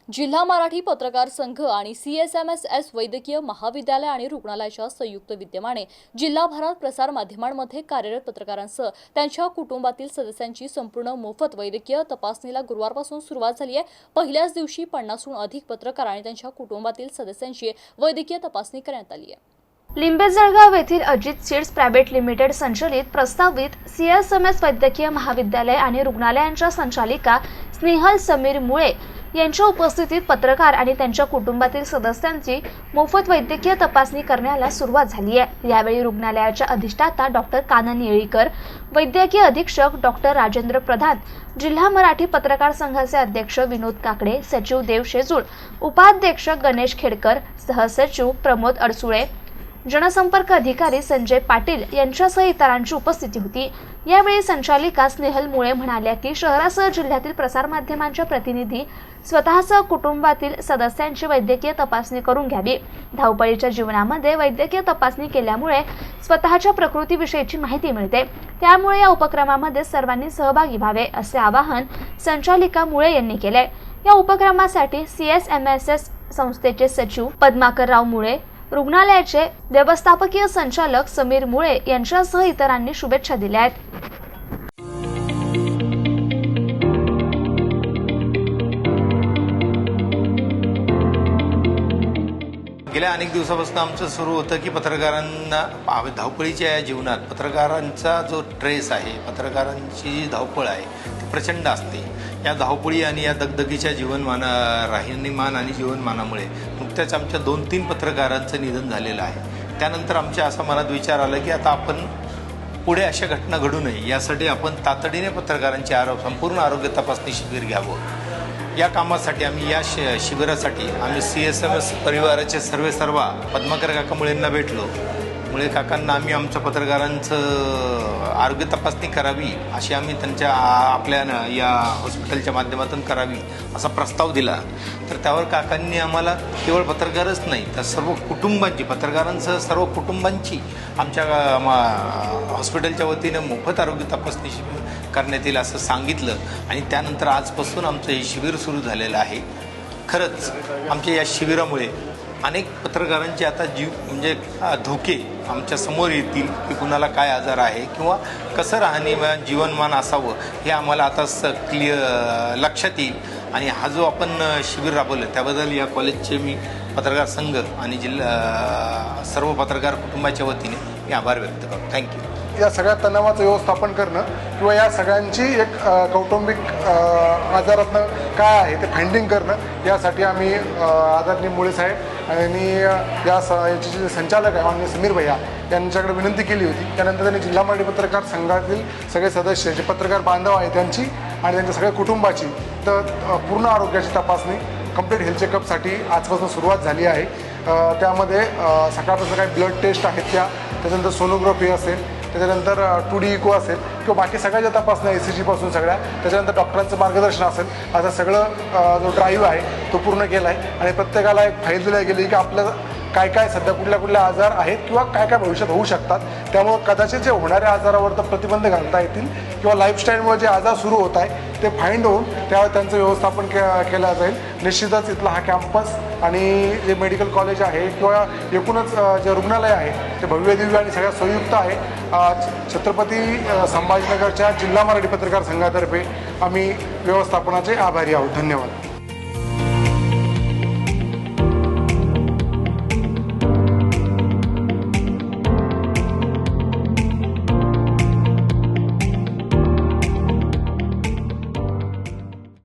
जिल्हा मराठी पत्रकार संघ आणि CSMSS वैद्यकीय महाविद्यालय आणि रुग्णालयाच्या संयुक्त विद्यमाने जिल्हाभरात प्रसार माध्यमांमध्ये कार्यरत पत्रकारांसह त्यांच्या कुटुंबातील सदस्यांची संपूर्ण मोफत वैद्यकीय तपासणीला गुरुवारपासून सुरुवात झाली आहे। पहिल्याच दिवशी 50हून अधिक पत्रकार आणि त्यांच्या कुटुंबातील सदस्यांची वैद्यकीय तपासणी करण्यात आली आहे। लिंबे-जळगाव येथील अजित सीड्स प्रायव्हेट लिमिटेड संचालित प्रस्तावित CSMS वैद्यकीय महाविद्यालय आणि रुग्णालयांच्या संचालिका स्नेहल समीर मुळे यांच्या उपस्थितीत पत्रकार आणि त्यांच्या कुटुंबातील सदस्यांची मोफत वैद्यकीय तपासणी करण्याला सुरुवात झाली आहे। यावेळी रुग्णालयाच्या अधिष्ठाता डॉक्टर कानन येळीकर, वैद्यकीय अधीक्षक डॉक्टर राजेंद्र प्रधान, जिल्हा मराठी पत्रकार संघाचे अध्यक्ष विनोद काकडे, सचिव देव शेजूळ, उपाध्यक्ष गणेश खेडकर, सहसचिव प्रमोद अडसुळे, जनसंपर्क अधिकारी संजय पाटील यांच्यासह इतरांची उपस्थिती होती। यावेळी संचालिका स्नेहल मुळे म्हणाल्या की शहरासह जिल्ह्यातील प्रसारमाध्यमांच्या प्रतिनिधी स्वतःसह कुटुंबातील सदस्यांची वैद्यकीय तपासणी करून घ्यावी। धावपळीच्या जीवनामध्ये वैद्यकीय तपासणी केल्यामुळे स्वतःच्या प्रकृतीविषयीची माहिती मिळते, त्यामुळे या उपक्रमामध्ये सर्वांनी सहभागी व्हावे असे आवाहन संचालिका मुळे यांनी केले। या उपक्रमासाठी CSMSS संस्थेचे सचिव पद्माकरराव मुळे, रुग्णालयाचे व्यवस्थापकीय संचालक समीर मुळे यांच्यासह इतरांनी शुभेच्छा दिल्या आहेत। गेल्या अनेक दिवसापासून आमचं सुरू होतं की पत्रकारांना धावपळीच्या या जीवनात पत्रकारांचा जो ट्रेस आहे, पत्रकारांची जी धावपळ आहे ती प्रचंड असते। या धावपळी आणि या दगदगीच्या राहणीमान आणि जीवनमानामुळे नुकत्याच आमच्या 2-3 पत्रकारांचं निधन झालेलं आहे। त्यानंतर आमच्या असा मनात विचार आला की आता आपण पुढे अशा घटना घडू नये यासाठी आपण तातडीने पत्रकारांची संपूर्ण आरोग्य तपासणी शिबिर घ्यावं। या कामासाठी आम्ही शिबिरासाठी आम्ही CSMS परिवाराचे सर्व पद्माकर काका मुळेंना भेटलो। मुळे काकांना आम्ही आमच्या पत्रकारांचं आरोग्य तपासणी करावी अशी आम्ही त्यांच्या आपल्या या हॉस्पिटलच्या माध्यमातून करावी असा प्रस्ताव दिला। तर त्यावर काकांनी आम्हाला केवळ पत्रकारच नाही तर सर्व कुटुंबांची, पत्रकारांसह सर्व कुटुंबांची आमच्या हॉस्पिटलच्या वतीनं मोफत आरोग्य तपासणी शिबिर करण्यात येईल असं सांगितलं आणि त्यानंतर आजपासून आमचं हे शिबिर सुरू झालेलं आहे। खरंच आमच्या या शिबिरामुळे अनेक पत्रकारांचे आता म्हणजे धोके आमच्या समोर येतील की कुणाला काय आजार आहे किंवा कसं राहणीमान जीवनमान असावं हे आम्हाला आता लक्षात येईल। आणि हा जो आपण शिबिर राबवलं त्याबद्दल या कॉलेजचे मी पत्रकार संघ आणि सर्व पत्रकार कुटुंबाच्या वतीने मी आभार व्यक्त करतो। थँक्यू। या सगळ्या तणावाचं व्यवस्थापन करणं किंवा या सगळ्यांची एक कौटुंबिक आजारातनं काय आहे ते फाइंडिंग करणं यासाठी आम्ही आदरणीय मुळे साहेब आणि याचे जे संचालक आहे माननीय समीर भैया यांच्याकडे विनंती केली होती। त्यानंतर त्यांनी जिल्हा मराठी पत्रकार संघातील सगळे सदस्य जे पत्रकार बांधव आहेत त्यांची आणि त्यांच्या सगळ्या कुटुंबाची तर पूर्ण आरोग्याची तपासणी कंप्लीट हेल्थ चेकअपसाठी आजपासून सुरुवात झाली आहे। त्यामध्ये सकाळपासून काही ब्लड टेस्ट आहेत त्याच्यानंतर सोनोग्राफी असेल, त्याच्यानंतर 2D इको असेल किंवा बाकी सगळ्या ज्या तपासण्या ECG पासून सगळ्या, त्याच्यानंतर डॉक्टरांचं मार्गदर्शन असेल, असं सगळं जो ड्राईव्ह आहे तो पूर्ण केला आहे। आणि प्रत्येकाला एक फाईल दिली गेली की आपलं काय सध्या कुठल्या आजार आहेत किंवा काय भविष्यात होऊ शकतात, त्यामुळं कदाचित जे होणाऱ्या आजारावर तर प्रतिबंध घालता येतील किंवा लाईफस्टाईलमुळे जे आजार सुरू होत आहे ते फाइंड होऊन त्यावर त्यांचं व्यवस्थापन केलं जाईल। निश्चितच इथला हा कॅम्पस आणि जे मेडिकल कॉलेज आहे किंवा एकूणच जे रुग्णालय आहे ते भव्यदिव्य आणि सगळ्यात संयुक्त आहे। छत्रपती संभाजीनगरच्या जिल्हा मराठी पत्रकार संघातर्फे आम्ही व्यवस्थापनाचे आभारी आहोत। धन्यवाद।